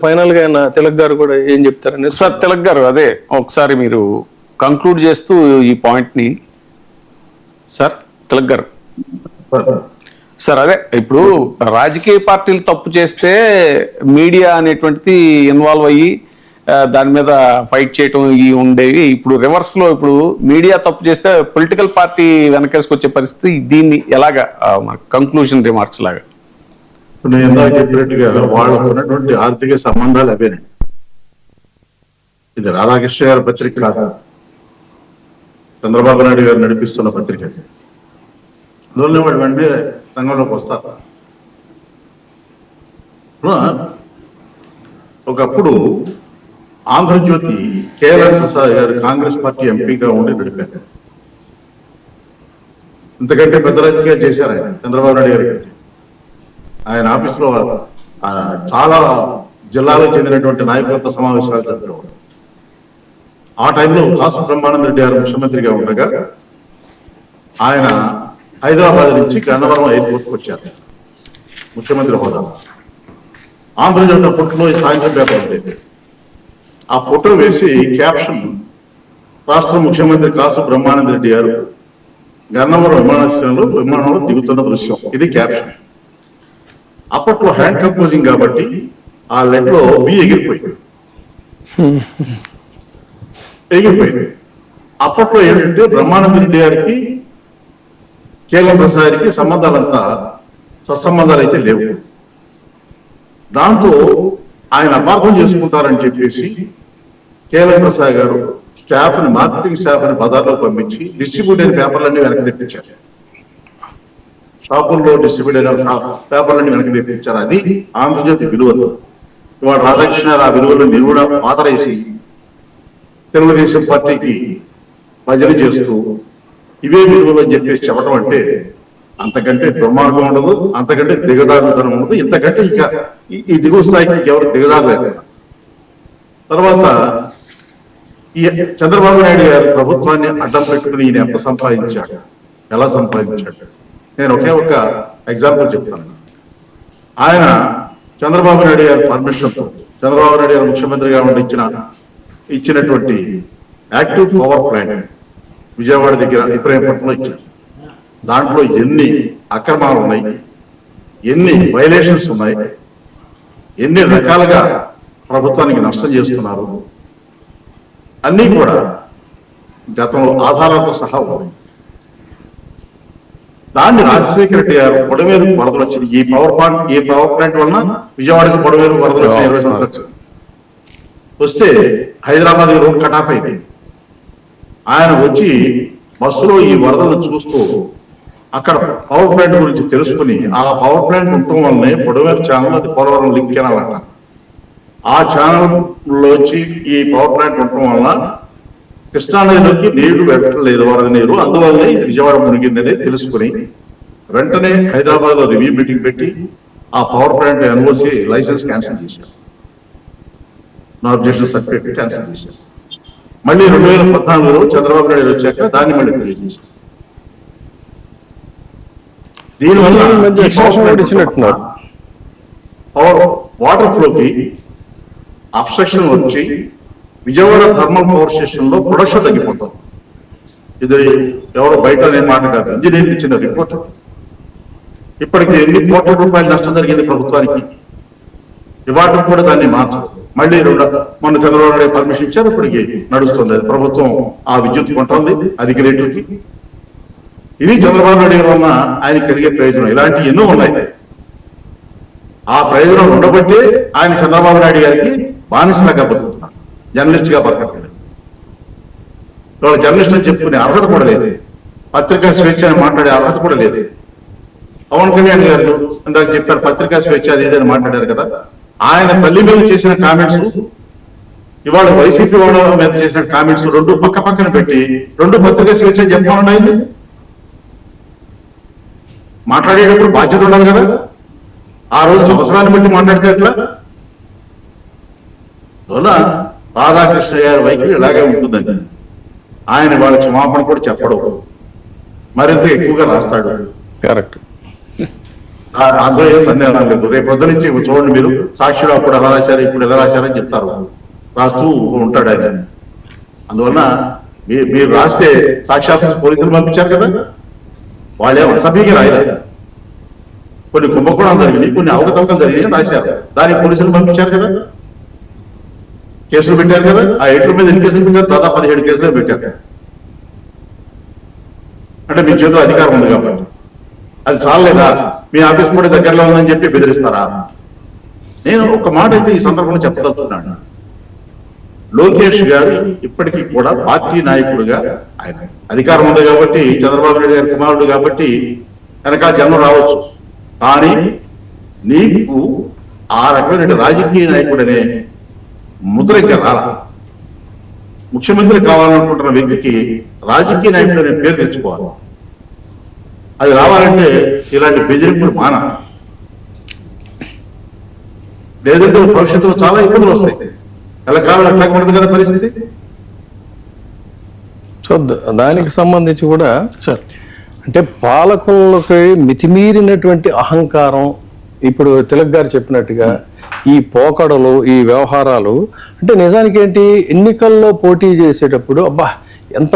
Final గా తిలక్ గారు కూడా ఏం చెప్తారని. సార్ తిలక్ గారు అదే ఒకసారి మీరు కంక్లూడ్ చేస్తూ ఈ పాయింట్ ని. సార్ తిలక్ గారు సార్ అదే ఇప్పుడు రాజకీయ పార్టీలు తప్పు చేస్తే మీడియా అనేటువంటిది ఇన్వాల్వ్ అయ్యి దాని మీద ఫైట్ చేయటం ఇవి ఉండేవి. ఇప్పుడు రివర్స్ లో ఇప్పుడు మీడియా తప్పు చేస్తే పొలిటికల్ పార్టీ వెనకేసుకొచ్చే పరిస్థితి. దీన్ని ఎలాగా కంక్లూజన్ రిమార్క్స్ లాగా నేను ఎందాక చెప్పినట్టుగా వాళ్ళకు ఉన్నటువంటి ఆర్థిక సంబంధాలు అవేనండి. ఇది రాధాకృష్ణ గారి పత్రిక కాదు, చంద్రబాబు నాయుడు గారు నడిపిస్తున్న పత్రిక. అందువల్ల వాడు వెంటనే రంగంలోకి వస్తారు. ఒకప్పుడు ఆంధ్రజ్యోతి కేఎల్ ప్రసాద్ గారు కాంగ్రెస్ పార్టీ ఎంపీగా ఉండి నడిపారు. ఇంతకంటే పెద్ద రాజకీయాలు చేశారు ఆయన. చంద్రబాబు నాయుడు గారు ఆయన ఆఫీసులో చాలా జిల్లాలకు చెందినటువంటి నాయకులతో సమావేశాలు జరిపేవాడు. ఆ టైంలో కాసు బ్రహ్మానంద రెడ్డి గారు ముఖ్యమంత్రిగా ఉండగా ఆయన హైదరాబాద్ నుంచి గన్నవరం ఎయిర్పోర్ట్కి వచ్చారు ముఖ్యమంత్రి హోదా. ఆంధ్రజ్యోతి అప్పట్లో సాయంత్రం పేపర్ ఉండేది. ఆ ఫోటో వేసి క్యాప్షన్ రాష్ట్ర ముఖ్యమంత్రి కాసు బ్రహ్మానంద రెడ్డి గారు గన్నవరం విమానంలో దిగుతున్న దృశ్యం, ఇది క్యాప్షన్. అప్పట్లో హ్యాండ్ కంపోజింగ్ కాబట్టి ఆ లెట్లో బి ఎగిరిపోయింది. అప్పట్లో ఏంటంటే బ్రహ్మానంద రెడ్డి గారికి కేఎల్ ప్రసాద్ గారికి సంబంధాలంతా సత్సంబంధాలు అయితే లేవు. దాంతో ఆయన అపార్థం చేసుకుంటారని చెప్పేసి కేఎల్ ప్రసాద్ గారు స్టాఫ్ని, మార్కెటింగ్ స్టాఫ్ని బజార్లో పంపించి డిస్ట్రిబ్యూట్ అయిన పేపర్లన్నీ వెనక్కి తెప్పించారు. షాపుల్లో డిస్ట్రిబ్యూట్ అయిన పేపర్లన్నీ వెనక్కి తెప్పించారు. అది ఆంధ్రజ్యోతి విలువలు. ఇవాళ రాధాకృష్ణ ఆ విలువలను కూడా పాతరేసి తెలుగుదేశం పార్టీకి భజన చేస్తూ ఇవే విలువలు అని చెప్పేసి చెప్పడం అంటే అంతకంటే దుర్మార్గం ఉండదు, అంతకంటే దిగదారుతనం ఉండదు. ఇంతకంటే ఇక ఈ దిగువ స్థాయికి ఎవరు దిగదారలేదు. తర్వాత ఈ చంద్రబాబు నాయుడు గారి ప్రభుత్వాన్ని అడ్డం పెట్టుకుని ఈయన ఎంత సంపాదించాడు, ఎలా సంపాదించాడు, నేను ఒకే ఒక ఎగ్జాంపుల్ చెప్తాను. ఆయన చంద్రబాబు నాయుడు గారి పర్మిషన్తో చంద్రబాబు నాయుడు గారు ముఖ్యమంత్రిగా ఉండి ఇచ్చినటువంటి యాక్టివ్ పవర్ ప్లాంట్ విజయవాడ దగ్గర ఇబ్రహీంపట్నంలో ఇచ్చారు. దాంట్లో ఎన్ని అక్రమాలు ఉన్నాయి, ఎన్ని వైలేషన్స్ ఉన్నాయి, ఎన్ని రకాలుగా ప్రభుత్వానికి నష్టం చేస్తున్నారు అన్నీ కూడా గతంలో ఆధారాలతో సహా ఉన్నాయి. దాన్ని రాజశేఖర రెడ్డి గారు పొడవేరు వరదలు వచ్చింది. ఈ పవర్ ప్లాంట్ వలన విజయవాడకి పొడవేరు వరదలు వచ్చాయి. 20 సంవత్సరాలు వస్తే హైదరాబాద్ రోడ్ కట్ ఆఫ్ అయింది. ఆయన వచ్చి బస్సులో ఈ వరదలను చూస్తూ అక్కడ పవర్ ప్లాంట్ గురించి తెలుసుకుని ఆ పవర్ ప్లాంట్ ఉండటం వల్లనే పొడవేరు ఛానల్, అది పోలవరం లింక్ కెనాల్ అంట, ఆ ఛానల్లోంచి ఈ పవర్ ప్లాంట్ ఉండటం వలన కృష్ణానదిలోకి నీళ్లు పెట్టలేదు, వరద నీరు, అందువల్లనే విజయవాడ మునిగిందని తెలుసుకుని వెంటనే హైదరాబాద్ లో రివ్యూ మీటింగ్ పెట్టి ఆ power plant NOC license cancel చేశారు, నా అబ్జెక్షన్ సర్టిఫికేట్ క్యాన్సిల్ చేశారు. మళ్ళీ 2014లో చంద్రబాబు నాయుడు వచ్చాక దాన్ని మళ్ళీ తెలియజేశారు. దీనివల్ల వాటర్ ఫ్లోకి అబ్స్ట్రక్షన్ వచ్చి విజయవాడ థర్మల్ పవర్ స్టేషన్ లో ప్రొడక్షన్ తగ్గిపోతుంది. ఇది ఎవరో బయట అనే మాట కాదు, ఇంజనీరింగ్ ఇచ్చిన రిపోర్ట్. ఇప్పటికి ఎన్ని కోట్ల రూపాయలు నష్టం జరిగింది ప్రభుత్వానికి. ఇవాళ కూడా దాన్ని మార్చదు. మళ్ళీ మొన్న చంద్రబాబు నాయుడు పర్మిషన్ ఇచ్చారు, ఇప్పటికి నడుస్తుంది. ప్రభుత్వం ఆ విద్యుత్ కొంటుంది అధిక రేట్లకి. ఇది చంద్రబాబు నాయుడు గారు వలన ఆయన కలిగే ప్రయోజనం. ఇలాంటి ఎన్నో ఉన్నాయి. ఆ ప్రయోజనం ఉండబట్టే ఆయన చంద్రబాబు నాయుడు గారికి బానిసలాగా బతుకుతున్నారు, జర్నలిస్ట్ గా బతకట్లేదు. ఇవాళ జర్నలిస్ట్ అని చెప్పుకునే అర్హత కూడా లేదు, పత్రికా స్వేచ్ఛ అని మాట్లాడే అర్హత కూడా లేదు. పవన్ కళ్యాణ్ గారు ఇందాక చెప్పారు పత్రికా స్వేచ్ఛ అది ఏదని మాట్లాడారు కదా. ఆయన తల్లి మీద చేసిన కామెంట్స్, ఇవాళ వైసీపీ వాళ్ళ మీద చేసిన కామెంట్స్ రెండు పక్క పక్కన పెట్టి రెండు పత్రికా స్వేచ్ఛ అని చెప్పమన్నాయి. మాట్లాడేటప్పుడు బాధ్యత ఉండాలి కదా. ఆ రోజు అవసరాన్ని బట్టి మాట్లాడితే ఎట్లా? రాధాకృష్ణ గారి వైఖరి ఇలాగే ఉంటుందండి. ఆయన వాళ్ళ క్షమాపణ కూడా చెప్పడం, మరింత ఎక్కువగా రాస్తాడు. కరెక్ట్. అందులో ఏం సందేహం లేదు. రేపు పొద్దు నుంచి చూడండి మీరు, సాక్షులు అప్పుడు ఎలా రాశారు ఇప్పుడు ఎలా రాశారని చెప్తారు, రాస్తూ ఉంటాడు ఆయన. అందువలన మీరు రాస్తే సాక్షాత్ పోలీసులు పంపించారు కదా, వాళ్ళే అసభ్యంగా రాయలేదు. కొన్ని కుంభకోణాలు జరిగినాయి, కొన్ని అవకతవకలు జరిగినాయి రాశారు, దానికి పోలీసులు పంపించారు కదా, కేసులు పెట్టారు కదా. ఆ 7 మీద ఎన్ని కేసులు పెట్టారు? దాదాపు 17 కేసులు పెట్టారు. అంటే మీ చేతిలో అధికారం ఉంది కాబట్టి అది చాలేదా? మీ ఆఫీస్ కూడా దగ్గరలో ఉందని చెప్పి బెదిరిస్తారా? నేను ఒక మాట అయితే ఈ సందర్భంలో చెప్పదలుచుకున్నాను. లోకేష్ గారు ఇప్పటికీ కూడా పార్టీ నాయకుడిగా, ఆయన అధికారం ఉంది కాబట్టి, చంద్రబాబు నాయుడు గారి కుమారుడు కాబట్టి వెనక జన్మ రావచ్చు, కానీ నీకు ఆ రకమైన రాజకీయ నాయకుడనే ముద్ర ఇంకా రాలా. ముఖ్యమంత్రి కావాలనుకుంటున్న వ్యక్తికి రాజకీయ నాయకుడు అనే పేరు తెచ్చుకోవాలి. అది రావాలంటే ఇలాంటి బెదిరింపులు మాన, లేదంటే భవిష్యత్తులో చాలా ఇబ్బందులు వస్తాయి. ఎలా కాలం ఎట్లా పడుతుంది కదా పరిస్థితి. సో దానికి సంబంధించి కూడా సార్ అంటే పాలకులకి మితిమీరినటువంటి అహంకారం, ఇప్పుడు తిలక్ గారు చెప్పినట్టుగా ఈ పోకడలు, ఈ వ్యవహారాలు, అంటే నిజానికి ఏంటి, ఎన్నికల్లో పోటీ చేసేటప్పుడు అబ్బా ఎంత